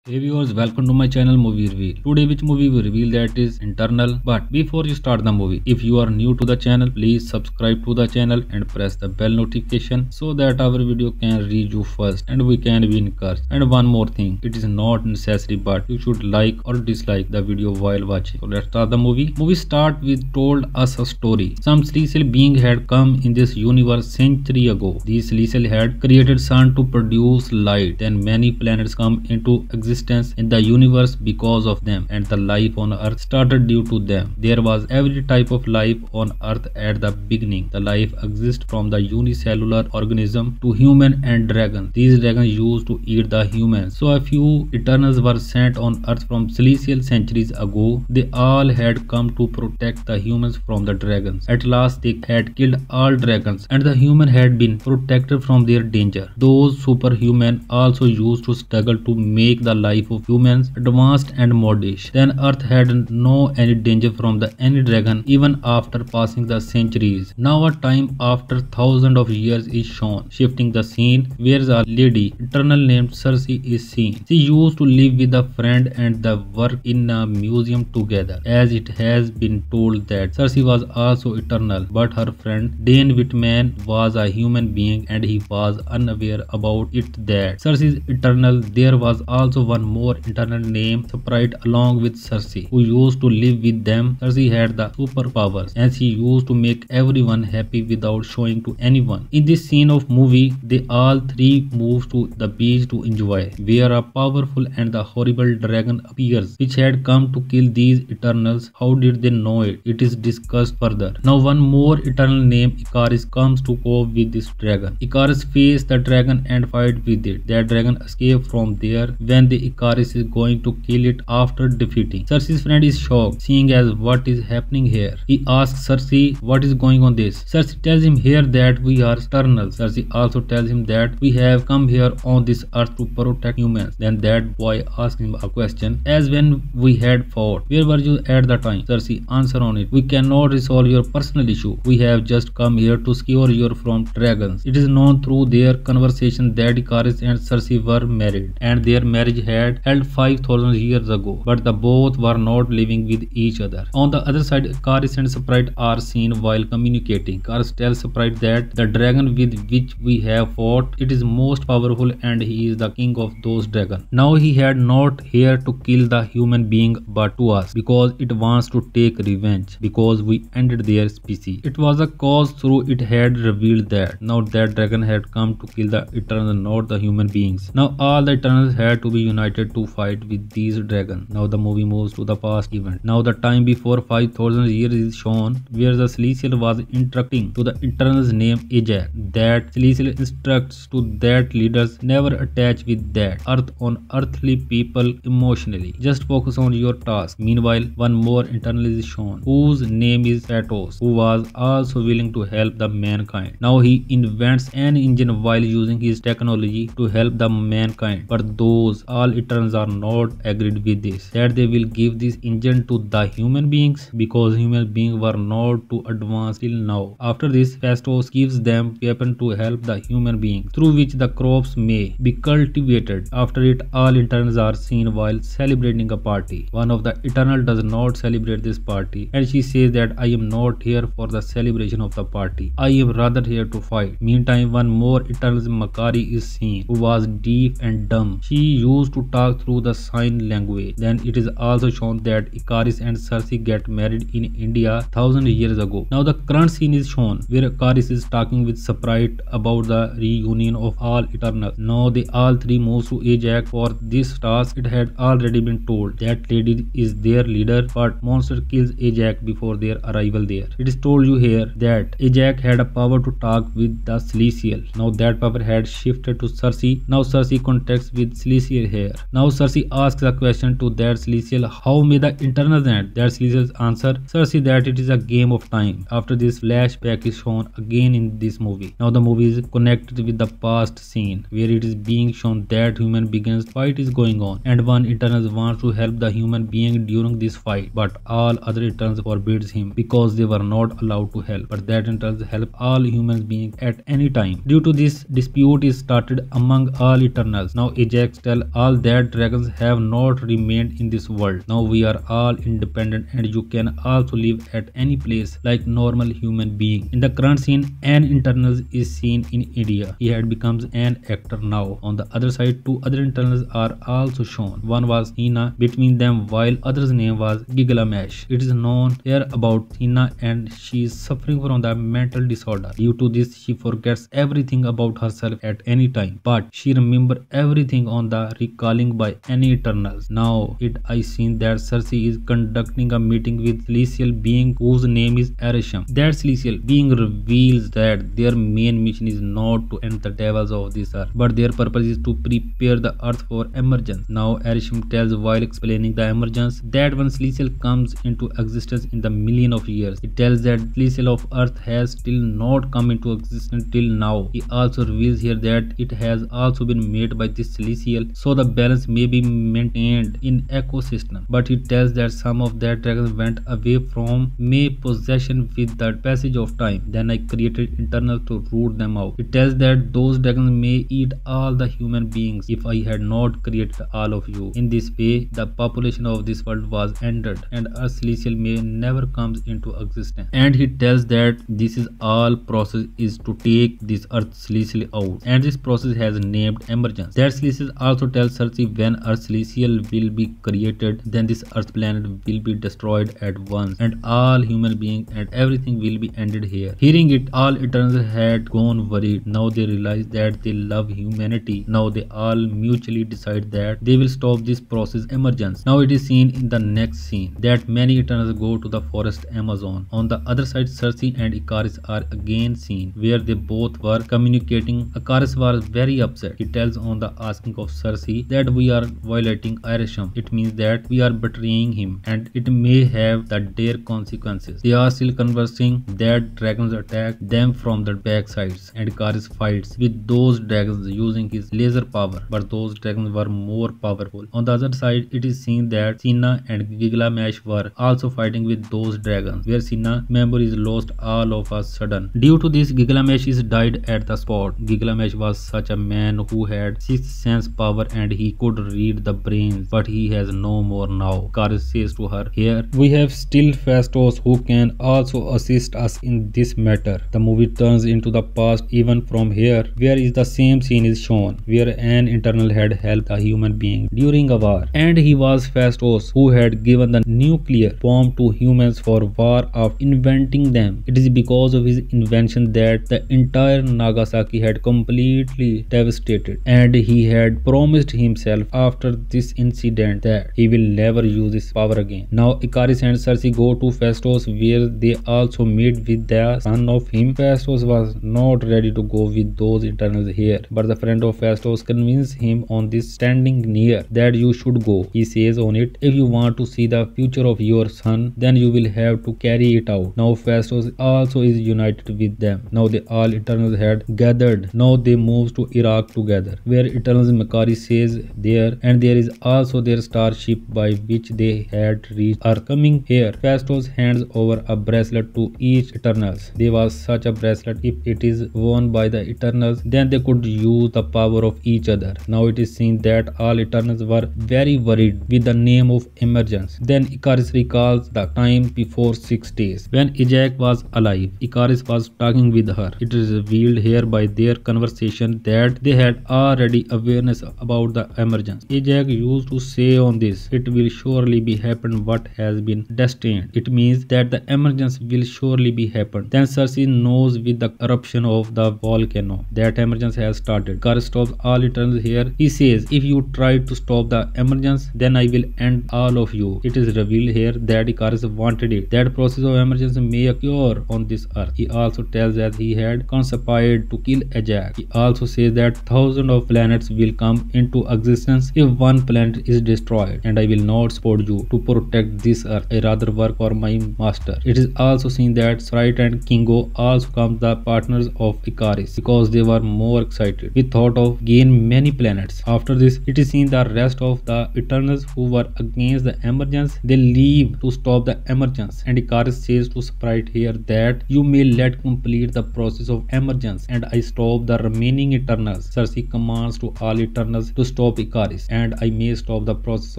Hey viewers, welcome to my channel Movie Reveal. Today which movie we reveal that is internal. But before you start the movie, if you are new to the channel, please subscribe to the channel and press the bell notification so that our video can reach you first and we can be encouraged. And one more thing, it is not necessary but you should like or dislike the video while watching. So let's start the movie. Movie start with told us a story. Some celestial being had come in this universe century ago. These celestial had created sun to produce light. Then many planets come into existence in the universe because of them, and the life on earth started due to them. There was every type of life on earth at the beginning. The life exists from the unicellular organism to human and dragon. These dragons used to eat the humans. So a few Eternals were sent on earth from celestial centuries ago. They all had come to protect the humans from the dragons. At last they had killed all dragons and the human had been protected from their danger. Those superhuman also used to struggle to make the life of humans advanced and modish. Then earth had no any danger from the any dragon even after passing the centuries. Now a time after thousands of years is shown. Shifting the scene, where a lady eternal named Cersei is seen. She used to live with a friend and the work in a museum together. As it has been told that Cersei was also eternal, but her friend Dane Whitman was a human being and he was unaware about it that Cersei is eternal. There was also one more eternal named Sprite along with Cersei, who used to live with them. Cersei had the superpowers and she used to make everyone happy without showing to anyone. In this scene of movie, they all three move to the beach to enjoy, where a powerful and the horrible dragon appears, which had come to kill these Eternals. How did they know it? It is discussed further. Now one more Eternal named Ikaris comes to cope with this dragon. Ikaris faces the dragon and fight with it. That dragon escaped from there when the Ikaris is going to kill it after defeating. Cersei's friend is shocked, seeing as what is happening here. He asks Cersei what is going on this. Cersei tells him here that we are Eternals. Cersei also tells him that we have come here on this earth to protect humans. Then that boy asks him a question, as when we had fought, where were you at the time? Cersei answer on it, we cannot resolve your personal issue. We have just come here to secure you from dragons. It is known through their conversation that Ikaris and Cersei were married, and their marriage had held 5,000 years ago, but the both were not living with each other. On the other side, Ikaris and Sprite are seen while communicating. Ikaris tells Sprite that the dragon with which we have fought, it is most powerful and he is the king of those dragons. Now he had not here to kill the human being but to us, because it wants to take revenge because we ended their species. It was a cause through it had revealed that now that dragon had come to kill the Eternals, not the human beings. Now all the Eternals had to be united to fight with these dragons. Now the movie moves to the past event. Now the time before 5,000 years is shown, where the Celestial was instructing to the Eternals named Ajax. That Celestial instructs to that leaders never attach with that earth on earthly people emotionally. Just focus on your task. Meanwhile, one more Eternal is shown, whose name is Patos, who was also willing to help the mankind. Now he invents an engine while using his technology to help the mankind, but those all Eternals are not agreed with this, that they will give this engine to the human beings because human beings were not too advanced till now. After this, Phastos gives them weapon to help the human beings, through which the crops may be cultivated. After it, all Eternals are seen while celebrating a party. One of the Eternal does not celebrate this party, and she says that I am not here for the celebration of the party. I am rather here to fight. Meantime, one more Eternal, Makari, is seen, who was deaf and dumb. She used to talk through the sign language. Then it is also shown that Ikaris and Cersei get married in India 1,000 years ago. Now the current scene is shown, where Ikaris is talking with Sprite about the reunion of all Eternals. Now they all three move to Ajax for this task. It had already been told that lady is their leader, but monster kills Ajax before their arrival there. It is told you here that Ajax had a power to talk with the Celestial. Now that power had shifted to Cersei. Now Cersei contacts with Celestial here. Now Cersei asks a question to that Celestial, how may the Eternals end? That Celestial answer Cersei that it is a game of time. After this, flashback is shown again in this movie. Now the movie is connected with the past scene, where it is being shown that human begins fight is going on, and one Eternal wants to help the human being during this fight, but all other Eternals forbids him because they were not allowed to help. But that Eternals help all human beings at any time. Due to this, dispute is started among all Eternals. Now Ajax tell all all that dragons have not remained in this world. Now we are all independent and you can also live at any place like normal human being. In the current scene, an internal is seen in India. He had become an actor now. On the other side, two other internals are also shown. One was Hina between them while other's name was Gilgamesh. It is known here about Hina and she is suffering from the mental disorder. Due to this, she forgets everything about herself at any time. But she remembers everything on the recalling by any Eternals. Now I seen that Cersei is conducting a meeting with celestial being whose name is Arishem. That celestial being reveals that their main mission is not to end the devils of this earth, but their purpose is to prepare the earth for emergence. Now Arishem tells while explaining the emergence that when celestial comes into existence in the million of years, it tells that celestial of earth has still not come into existence till now. He also reveals here that it has also been made by this celestial so the balance may be maintained in ecosystem. But he tells that some of that dragons went away from my possession with the passage of time. Then I created internal to root them out. It tells that those dragons may eat all the human beings if I had not created all of you. In this way, the population of this world was ended and a celestial may never comes into existence. And he tells that this is all process is to take this earth celestial out. And this process has named emergence. That celestial also tells Cersei when earth celestial will be created, then this earth planet will be destroyed at once and all human beings and everything will be ended here. Hearing it, all Eternals had gone worried. Now they realize that they love humanity. Now they all mutually decide that they will stop this process emergence. Now it is seen in the next scene that many Eternals go to the forest Amazon. On the other side, Cersei and Ikaris are again seen where they both were communicating. Ikaris was very upset. He tells on the asking of Cersei that we are violating Arishem. It means that we are betraying him and it may have the dire consequences. They are still conversing that dragons attack them from the backsides and Ikaris fights with those dragons using his laser power, but those dragons were more powerful. On the other side, it is seen that Cinna and Gilgamesh were also fighting with those dragons, where Cinna's memory is lost all of a sudden. Due to this, Gilgamesh is died at the spot. Gilgamesh was such a man who had sixth sense power and he could read the brains, but he has no more now. Ikaris says to her, here we have still Phastos who can also assist us in this matter. The movie turns into the past even from here, where is the same scene is shown, where an internal had helped a human being during a war, and he was Phastos who had given the nuclear bomb to humans for war of inventing them. It is because of his invention that the entire Nagasaki had completely devastated, and he had promised himself after this incident that he will never use his power again. Now Ikaris and Cersei go to Phastos where they also meet with the son of him. Phastos was not ready to go with those Eternals here, but the friend of Phastos convinced him on this standing near that you should go. He says on it, if you want to see the future of your son, then you will have to carry it out. Now Phastos also is united with them. Now they all Eternals had gathered. Now they move to Iraq together, where Eternals Makari says there, and there is also their starship by which they had reached are coming here. Phastos hands over a bracelet to each Eternals. There was such a bracelet, if it is worn by the Eternals, then they could use the power of each other. Now it is seen that all Eternals were very worried with the name of emergence. Then Ikaris recalls the time before 6 days when Ejak was alive. Ikaris was talking with her. It is revealed here by their conversation that they had already awareness about the emergence. Ejak used to say on this, it will surely be happen what has been destined. It means that the emergence will surely be happen. Then Cersei knows with the eruption of the volcano that emergence has started. Ikaris stops all Eternals here. He says, if you try to stop the emergence, then I will end all of you. It is revealed here that Ikaris wanted it. That process of emergence may occur on this earth. He also tells that he had conspired to kill Ejak. He also says that thousands of planets will come into existence if one planet is destroyed, and I will not support you to protect this earth. I rather work for my master. It is also seen that Sprite and Kingo also become the partners of Ikaris because they were more excited with thought of gain many planets. After this, it is seen the rest of the Eternals who were against the emergence, they leave to stop the emergence, and Ikaris says to Sprite here that you may let complete the process of emergence and I stop the remaining Eternals. Cersei commands to all Eternals to stop stop Icarus, and I may stop the process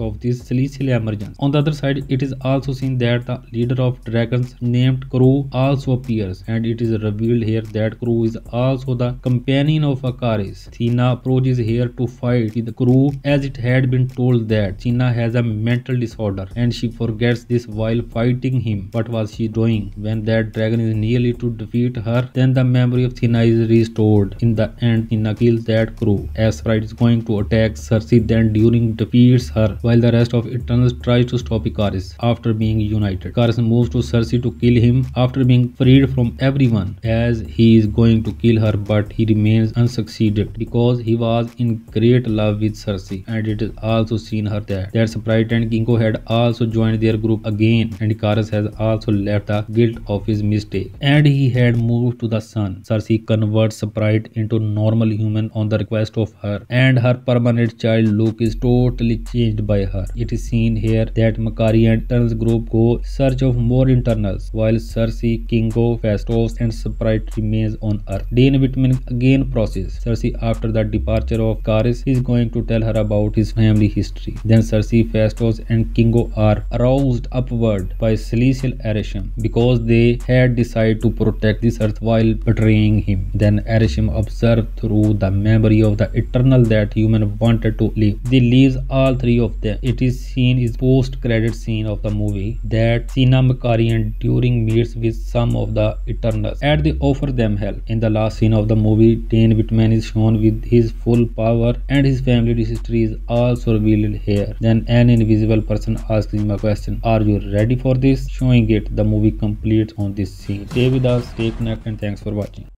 of this celestial emergence. On the other side, it is also seen that the leader of dragons named Crow also appears, and it is revealed here that Crow is also the companion of Icarus. Athena approaches here to fight with Crow, as it had been told that Athena has a mental disorder and she forgets this while fighting him. What was she doing? When that dragon is nearly to defeat her, then the memory of Athena is restored. In the end, Athena kills that Crow. Aphrodite is going to attack Circe, then during defeats her, while the rest of Eternals tries to stop Icarus after being united. Icarus moves to Circe to kill him after being freed from everyone, as he is going to kill her, but he remains unsucceeded because he was in great love with Circe, and it is also seen her that Sprite and Kingo had also joined their group again, and Icarus has also left the guilt of his mistake, and he had moved to the sun. Circe converts Sprite into normal human on the request of her, and her permanent child look is totally changed by her. It is seen here that Makari and Eternals group go search of more Eternals, while Circe, Kingo, Phastos, and Sprite remains on Earth. Dane Whitman again processes Circe after the departure of Icarus. He is going to tell her about his family history. Then Circe, Phastos, and Kingo are aroused upward by celestial Arishem because they had decided to protect this earth while betraying him. Then Arishem observed through the memory of the Eternal that human wanted to live. They leaves all three of them. It is seen is post-credit scene of the movie that Sina Makari and during meets with some of the Eternals, and they offer them help. In the last scene of the movie, Dane Whitman is shown with his full power, and his family history is also revealed here. Then an invisible person asks him a question: "Are you ready for this?" Showing it, the movie completes on this scene. Stay with us, stay connected, and thanks for watching.